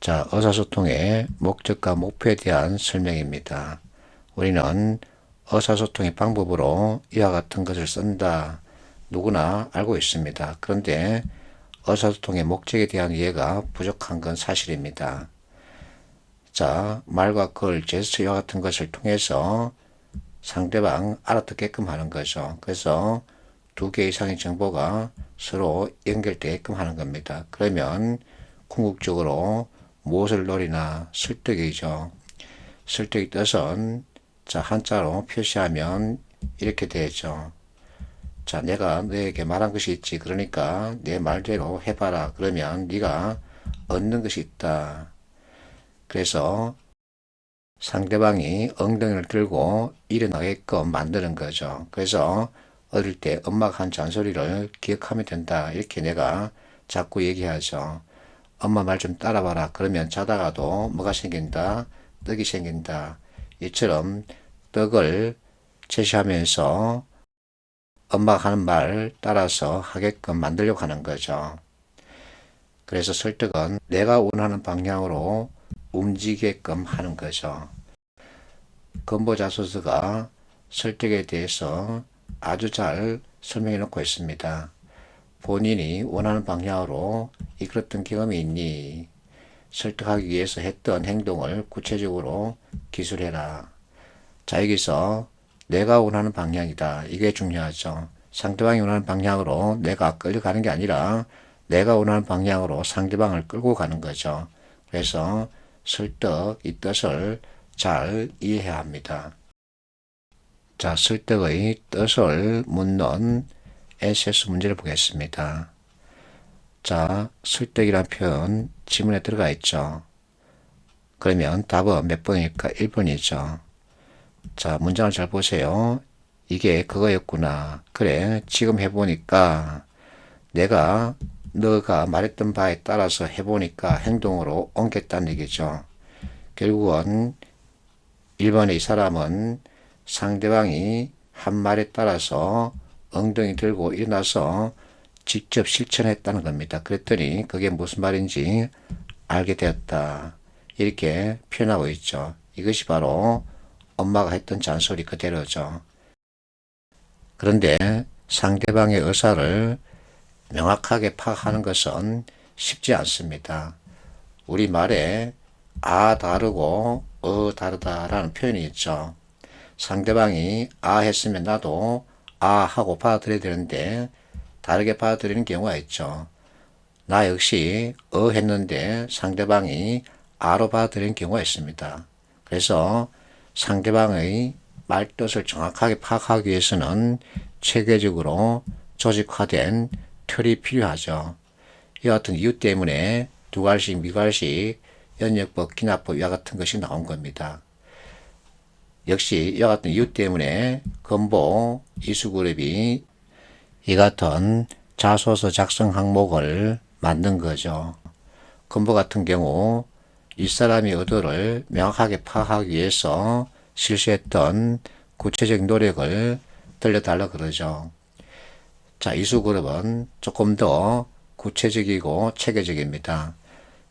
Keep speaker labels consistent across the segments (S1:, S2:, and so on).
S1: 자, 의사소통의 목적과 목표에 대한 설명입니다. 우리는 의사소통의 방법으로 이와 같은 것을 쓴다. 누구나 알고 있습니다. 그런데 의사소통의 목적에 대한 이해가 부족한 건 사실입니다. 자, 말과 글, 제스처 이와 같은 것을 통해서 상대방 알아듣게끔 하는 거죠. 그래서 두 개 이상의 정보가 서로 연결되게끔 하는 겁니다. 그러면 궁극적으로 무엇을 노리나 설득이죠. 설득의 뜻은 자, 한자로 표시하면 이렇게 되죠. 자, 내가 너에게 말한 것이 있지. 그러니까 내 말대로 해봐라. 그러면 네가 얻는 것이 있다. 그래서 상대방이 엉덩이를 들고 일어나게끔 만드는 거죠. 그래서 어릴 때 엄마가 한 잔소리를 기억하면 된다. 이렇게 내가 자꾸 얘기하죠. 엄마 말 좀 따라봐라. 그러면 자다가도 뭐가 생긴다? 떡이 생긴다. 이처럼 떡을 제시하면서 엄마가 하는 말 따라서 하게끔 만들려고 하는 거죠. 그래서 설득은 내가 원하는 방향으로 움직이게끔 하는 거죠. 건보자소서가 설득에 대해서 아주 잘 설명해 놓고 있습니다. 본인이 원하는 방향으로 이끌었던 경험이 있니? 설득하기 위해서 했던 행동을 구체적으로 기술해라. 자, 여기서 내가 원하는 방향이다. 이게 중요하죠. 상대방이 원하는 방향으로 내가 끌려가는 게 아니라 내가 원하는 방향으로 상대방을 끌고 가는 거죠. 그래서 설득, 이 뜻을 잘 이해해야 합니다. 자, 설득의 뜻을 묻는 SS 문제를 보겠습니다. 자, 설득이란 표현 지문에 들어가 있죠. 그러면 답은 몇 번일까? 1번이죠. 자, 문장을 잘 보세요. 이게 그거였구나. 그래, 지금 해보니까 내가 너가 말했던 바에 따라서 해보니까 행동으로 옮겼다는 얘기죠. 결국은 1번의 이 사람은 상대방이 한 말에 따라서 엉덩이 들고 일어나서 직접 실천했다는 겁니다. 그랬더니 그게 무슨 말인지 알게 되었다. 이렇게 표현하고 있죠. 이것이 바로 엄마가 했던 잔소리 그대로죠. 그런데 상대방의 의사를 명확하게 파악하는 것은 쉽지 않습니다. 우리 말에 아 다르고 다르다라는 표현이 있죠. 상대방이 아 했으면 나도 아 하고 받아들여야 되는데 다르게 받아들이는 경우가 있죠. 나 역시 했는데 상대방이 아로 받아들이는 경우가 있습니다. 그래서 상대방의 말뜻을 정확하게 파악하기 위해서는 체계적으로 조직화된 틀이 필요하죠. 이와 같은 이유 때문에 두괄식, 미괄식, 연역법, 기납법 이와 같은 것이 나온 겁니다. 역시 이와 같은 이유 때문에 건보, 이수그룹이 이 같은 자소서 작성 항목을 만든 거죠. 건보 같은 경우 윗사람의 의도를 명확하게 파악하기 위해서 실시했던 구체적인 노력을 들려달라 그러죠. 자, 이수그룹은 조금 더 구체적이고 체계적입니다.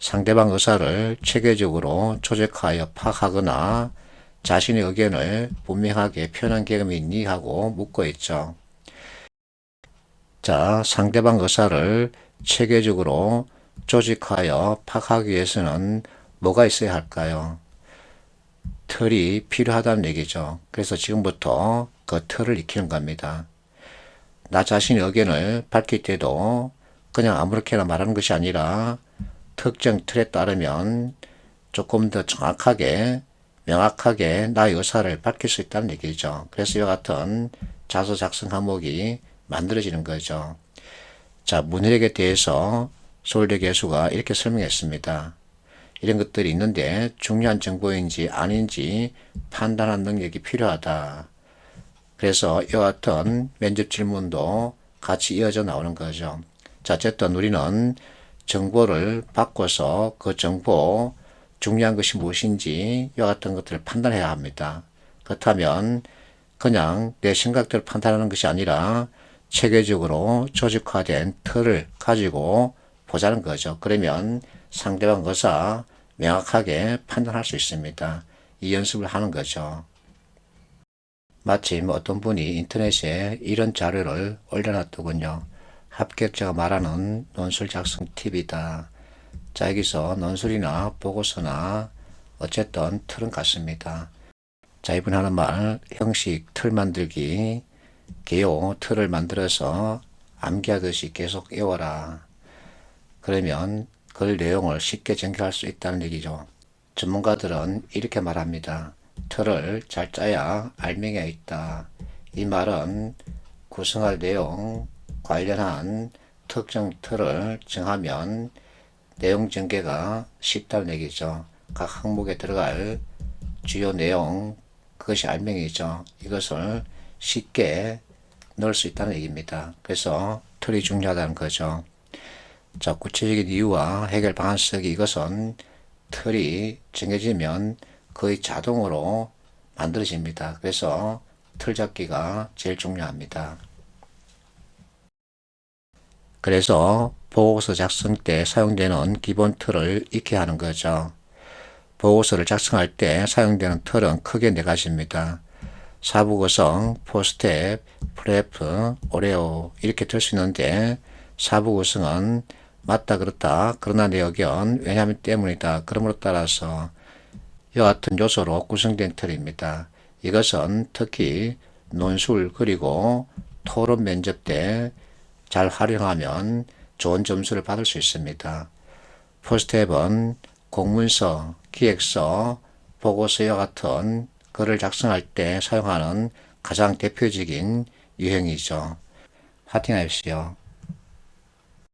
S1: 상대방 의사를 체계적으로 조직하여 파악하거나 자신의 의견을 분명하게 표현한 경험이 있니 하고 묻고 있죠. 자, 상대방 의사를 체계적으로 조직하여 파악하기 위해서는 뭐가 있어야 할까요? 틀이 필요하다는 얘기죠. 그래서 지금부터 그 틀을 익히는 겁니다. 나 자신의 의견을 밝힐 때도 그냥 아무렇게나 말하는 것이 아니라 특정 틀에 따르면 조금 더 정확하게 명확하게 나의 의사를 밝힐 수 있다는 얘기죠. 그래서 이와 같은 자소 작성 항목이 만들어지는 거죠. 자, 문해력에 대해서 서울대 교수가 이렇게 설명했습니다. 이런 것들이 있는데 중요한 정보인지 아닌지 판단하는 능력이 필요하다. 그래서 이와 같은 면접 질문도 같이 이어져 나오는 거죠. 자, 어쨌든 우리는 정보를 바꿔서 그 정보 중요한 것이 무엇인지 이와 같은 것들을 판단해야 합니다. 그렇다면 그냥 내 생각대로 판단하는 것이 아니라 체계적으로 조직화된 틀을 가지고 보자는 거죠. 그러면 상대방 의사 명확하게 판단할 수 있습니다. 이 연습을 하는 거죠. 마침 어떤 분이 인터넷에 이런 자료를 올려놨더군요. 합격자가 말하는 논술 작성 팁이다. 자, 여기서 논술이나 보고서나 어쨌든 틀은 같습니다. 자, 이분 하는 말, 형식, 틀 만들기, 개요, 틀을 만들어서 암기하듯이 계속 외워라. 그러면 글 내용을 쉽게 전개할 수 있다는 얘기죠. 전문가들은 이렇게 말합니다. 틀을 잘 짜야 알맹이가 있다. 이 말은 구성할 내용 관련한 특정 틀을 정하면 내용 전개가 쉽다는 얘기죠. 각 항목에 들어갈 주요 내용, 그것이 알맹이죠. 이것을 쉽게 넣을 수 있다는 얘기입니다. 그래서 틀이 중요하다는 거죠. 자, 구체적인 이유와 해결 방안 쓰기, 이것은 틀이 정해지면 거의 자동으로 만들어집니다. 그래서 틀 잡기가 제일 중요합니다. 그래서 보고서 작성 때 사용되는 기본 틀을 익혀야 하는 거죠. 보고서를 작성할 때 사용되는 틀은 크게 네 가지입니다. 사부 구성, 포스텝, 프레프, 오레오 이렇게 될 수 있는데 사부 구성은 맞다 그렇다 그러나 내 의견 왜냐하면 때문이다 그러므로 따라서 이와 같은 요소로 구성된 틀입니다. 이것은 특히 논술 그리고 토론 면접 때 잘 활용하면 좋은 점수를 받을 수 있습니다. 포스트앱은 공문서, 기획서, 보고서와 같은 글을 작성할 때 사용하는 가장 대표적인 유형이죠. 파팅하십시오.